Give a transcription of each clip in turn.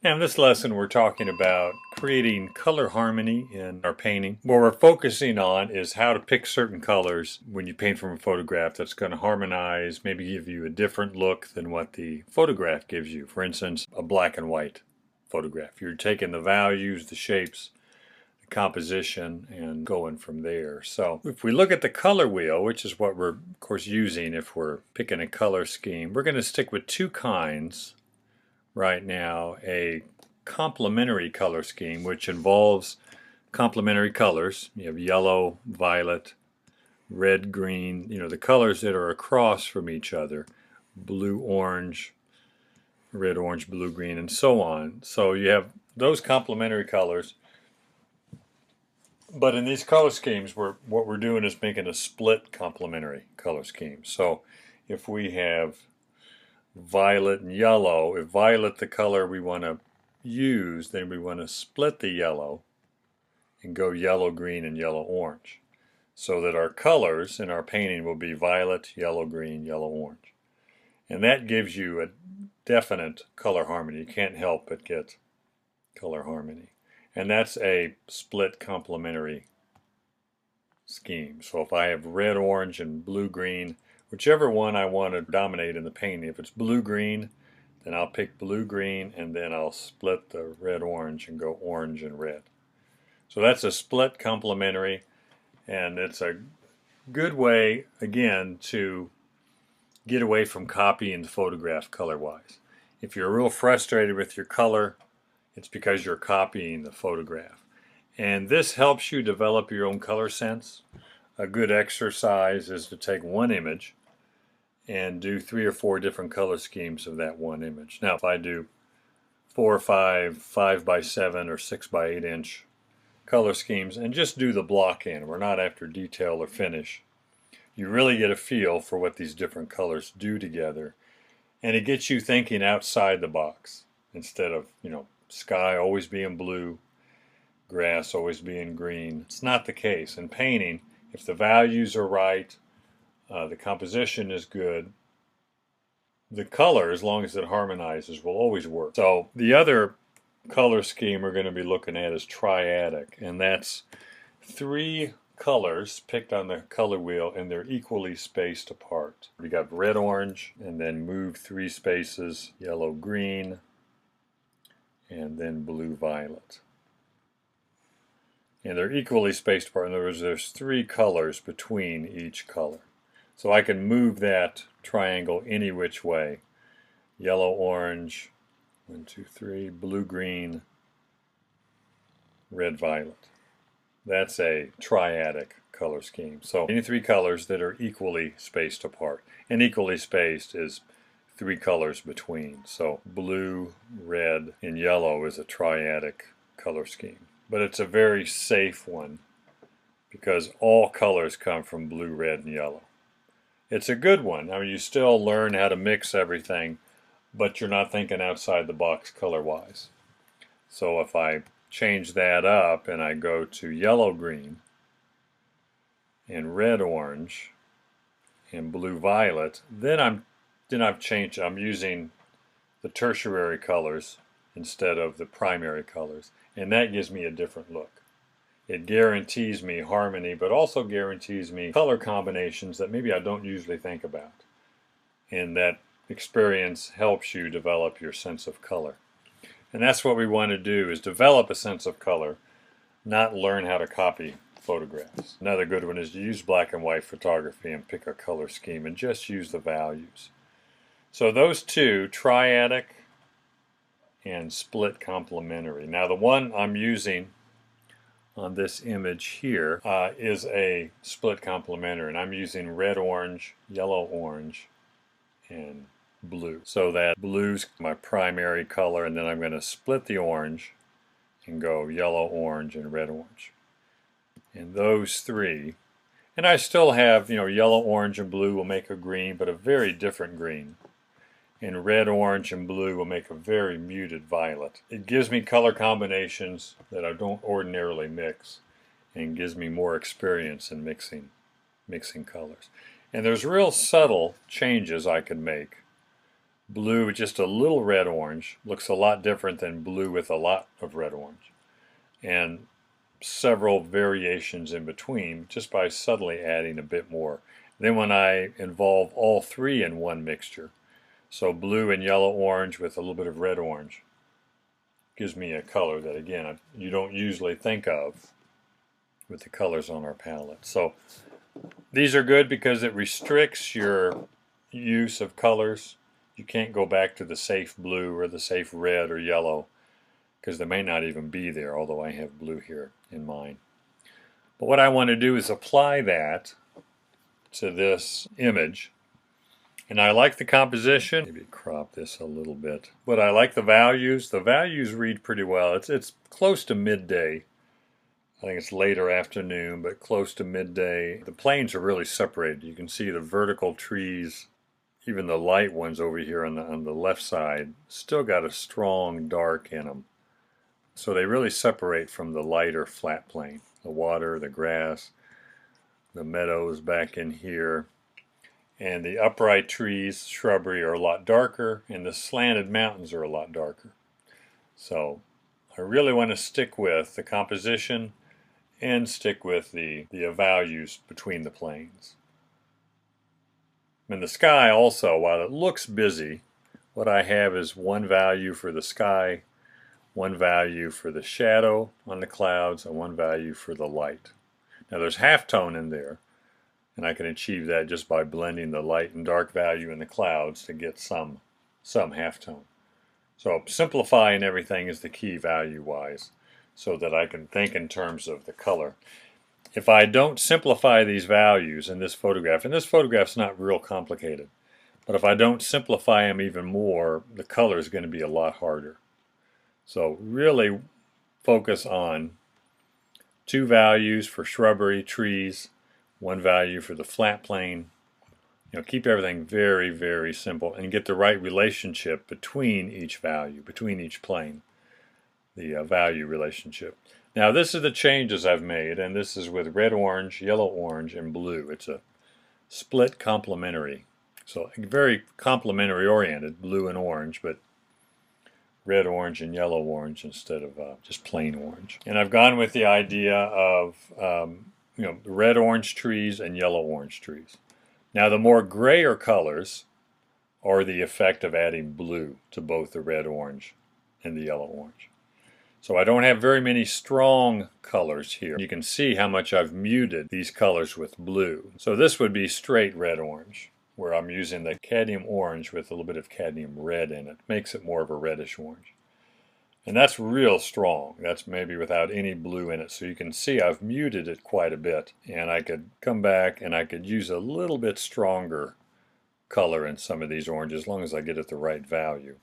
Now in this lesson we're talking about creating color harmony in our painting. What we're focusing on is how to pick certain colors when you paint from a photograph that's going to harmonize, maybe give you a different look than what the photograph gives you. For instance, a black and white photograph. You're taking the values, the shapes, the composition, and going from there. So if we look at the color wheel, which is what we're of course using if we're picking a color scheme, we're going to stick with two kinds right now: a complementary color scheme, which involves complementary colors. You have yellow, violet, red, green, the colors that are across from each other: blue, orange, red, orange, blue, green, and so on. So you have those complementary colors. But in these color schemes, what we're doing is making a split complementary color scheme. So if we have violet and yellow, if violet the color we want to use, then we want to split the yellow and go yellow, green, and yellow, orange, so that our colors in our painting will be violet, yellow, green, yellow, orange. And that gives you a definite color harmony. You can't help but get color harmony. And that's a split complementary scheme. So if I have red, orange, and blue, green, whichever one I want to dominate in the painting. If it's blue-green, then I'll pick blue-green, and then I'll split the red-orange and go orange and red. So that's a split complementary, and it's a good way, again, to get away from copying the photograph color-wise. If you're real frustrated with your color, it's because you're copying the photograph. And this helps you develop your own color sense. A good exercise is to take one image and do 3 or 4 different color schemes of that one image. Now if I do 4 or 5, 5 by 7 or 6 by 8 inch color schemes and just do the block in, we're not after detail or finish, you really get a feel for what these different colors do together, and it gets you thinking outside the box instead of, sky always being blue, grass always being green. It's not the case. In painting, if the values are right, the composition is good, the color, as long as it harmonizes, will always work. So the other color scheme we're going to be looking at is Triadic, and that's 3 colors picked on the color wheel, and they're equally spaced apart. We got red, orange, and then move 3 spaces, yellow, green, and then blue, violet. And they're equally spaced apart. In other words, there's 3 colors between each color. So I can move that triangle any which way. Yellow, orange, 1, 2, 3, blue, green, red, violet. That's a triadic color scheme. So any 3 colors that are equally spaced apart. And equally spaced is 3 colors between. So blue, red, and yellow is a triadic color scheme. But it's a very safe one because all colors come from blue, red, and yellow. It's a good one. I mean, you still learn how to mix everything, but you're not thinking outside the box color-wise. So if I change that up and I go to yellow-green and red-orange and blue-violet, then I've changed. I'm using the tertiary colors instead of the primary colors, and that gives me a different look. It guarantees me harmony, but also guarantees me color combinations that maybe I don't usually think about. And that experience helps you develop your sense of color. And that's what we want to do, is develop a sense of color, not learn how to copy photographs. Another good one is to use black and white photography and pick a color scheme and just use the values. So those 2, triadic and split complementary. Now the one I'm using on this image here is a split complementary, and I'm using red, orange, yellow, orange, and blue. So that blue's my primary color, and then I'm going to split the orange and go yellow, orange, and red, orange. And those 3, and I still have, yellow, orange, and blue will make a green, but a very different green. And red, orange, and blue will make a very muted violet. It gives me color combinations that I don't ordinarily mix, and gives me more experience in mixing colors. And there's real subtle changes I can make Blue with just a little red-orange looks a lot different than blue with a lot of red-orange. And several variations in between just by subtly adding a bit more. Then when I involve all three in one mixture, so blue and yellow-orange with a little bit of red-orange, gives me a color that, again, you don't usually think of with the colors on our palette. So these are good because it restricts your use of colors. You can't go back to the safe blue or the safe red or yellow because they may not even be there, although I have blue here in mine. But what I want to do is apply that to this image. And I like the composition. Maybe crop this a little bit. But I like the values. The values read pretty well. It's close to midday. I think it's later afternoon, but close to midday. The planes are really separated. You can see the vertical trees, even the light ones over here on the left side, still got a strong dark in them. So they really separate from the lighter flat plane. The water, the grass, the meadows back in here. And the upright trees, shrubbery are a lot darker, and the slanted mountains are a lot darker. So I really want to stick with the composition and stick with the values between the planes. And the sky also, while it looks busy, what I have is one value for the sky, one value for the shadow on the clouds, and one value for the light. Now there's halftone in there, and I can achieve that just by blending the light and dark value in the clouds to get some halftone. So simplifying everything is the key value-wise, so that I can think in terms of the color. If I don't simplify these values in this photograph, and this photograph's not real complicated, but if I don't simplify them even more, the color is going to be a lot harder. So really focus on two values for shrubbery, trees, one value for the flat plane. Keep everything very, very simple and get the right relationship between each value, between each plane, the value relationship. Now this is the changes I've made, and this is with red, orange, yellow, orange, and blue. It's a split complementary. So very complementary oriented, blue and orange, but red, orange, and yellow, orange instead of just plain orange. And I've gone with the idea of red, orange trees and yellow, orange trees. Now the more grayer colors are the effect of adding blue to both the red, orange, and the yellow, orange. So I don't have very many strong colors here. You can see how much I've muted these colors with blue. So this would be straight red-orange, where I'm using the cadmium orange with a little bit of cadmium red in it. Makes it more of a reddish orange. And that's real strong. That's maybe without any blue in it. So you can see I've muted it quite a bit. And I could come back and I could use a little bit stronger color in some of these oranges, as long as I get it the right value.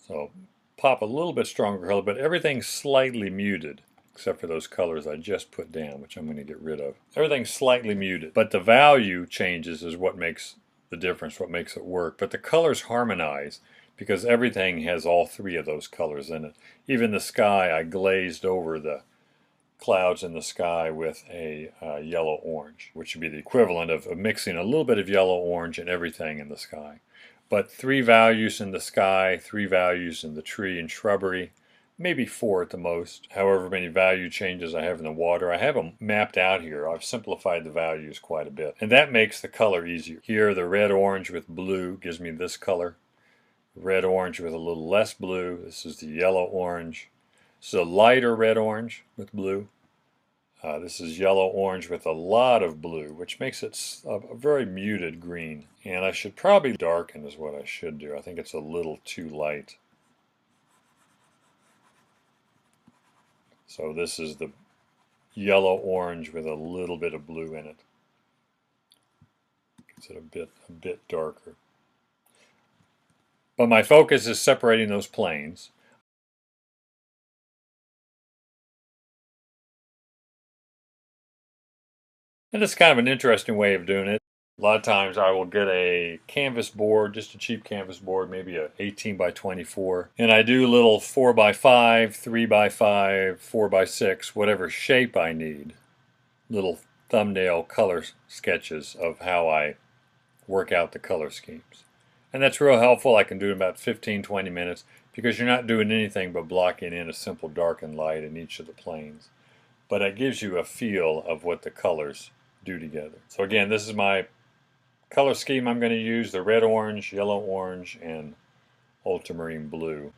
So pop a little bit stronger color, but everything's slightly muted, except for those colors I just put down, which I'm going to get rid of. Everything's slightly muted, but the value changes is what makes the difference, what makes it work. But the colors harmonize because everything has all three of those colors in it. Even the sky, I glazed over the clouds in the sky with a yellow-orange, which would be the equivalent of mixing a little bit of yellow-orange in everything in the sky. But three values in the sky, three values in the tree and shrubbery, maybe four at the most. However many value changes I have in the water, I have them mapped out here. I've simplified the values quite a bit. And that makes the color easier. Here, the red-orange with blue gives me this color. Red-orange with a little less blue. This is the yellow-orange. This is a lighter red-orange with blue. This is yellow-orange with a lot of blue, which makes it a very muted green. And I should probably darken is what I should do. I think it's a little too light. So this is the yellow-orange with a little bit of blue in it. Gets it a bit darker. But my focus is separating those planes. And it's kind of an interesting way of doing it. A lot of times I will get a canvas board, just a cheap canvas board, maybe a 18 by 24, and I do little 4 by 5, 3 by 5, 4 by 6, whatever shape I need. Little thumbnail color sketches of how I work out the color schemes. And that's real helpful. I can do it in about 15-20 minutes because you're not doing anything but blocking in a simple dark and light in each of the planes. But it gives you a feel of what the colors do together. So again, this is my color scheme I'm going to use: the red, orange, yellow, orange, and ultramarine blue.